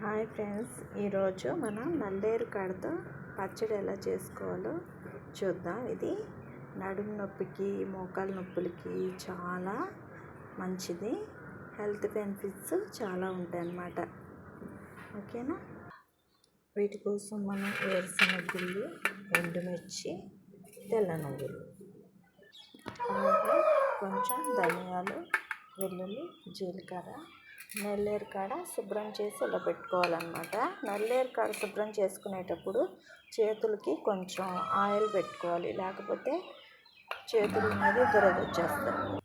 Hi friends, ఈరోజు మనం నల్లేరు కాడతో పచ్చడి ఎలా చేసుకోవాలో చూద్దాం. ఇది నడుము నొప్పికి, మోకాలు నొప్పులకి చాలా మంచిది. హెల్త్ బెనిఫిట్స్ చాలా ఉంటాయన్నమాట. ఓకేనా? వీటి కోసం మనం వేరుశనగుళ్ళు, ఎండుమిర్చి, తెల్ల నువ్వులు, అలాగే కొంచెం ధనియాలు, వెల్లుల్లి, జీలకర్ర, నల్లేరు కాడ శుభ్రం చేసి ఇలా పెట్టుకోవాలన్నమాట. నల్లేరు కాడ శుభ్రం చేసుకునేటప్పుడు చేతులకి కొంచెం ఆయిల్ పెట్టుకోవాలి, లేకపోతే చేతుల మీద దురద వచ్చేస్తాయి.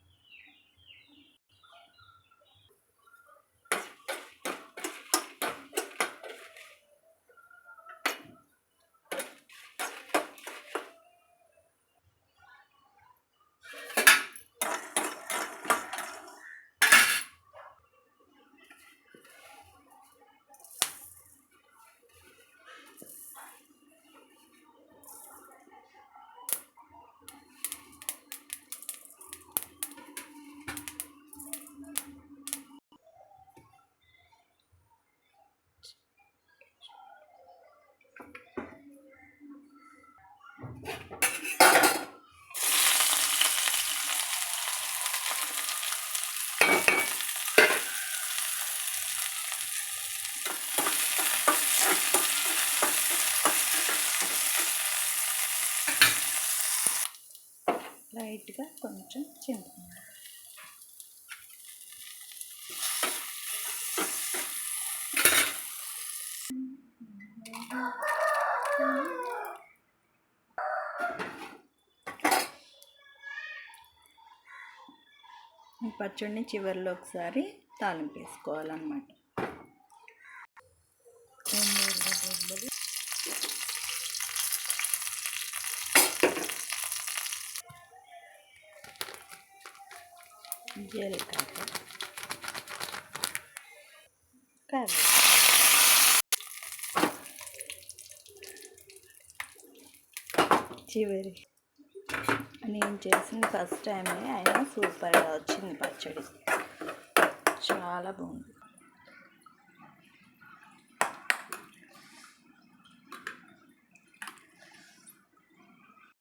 లైట్గా కొంచెం చింతపండు, ఈ పచ్చడిని చివరిలో ఒకసారి తాలింపు వేసుకోవాలన్నమాట. జీలకర్ర, కర్రీ, చివరి నేను చేసిన ఫస్ట్ టైమే అయినా సూపర్గా వచ్చింది పచ్చడి, చాలా బాగుంది.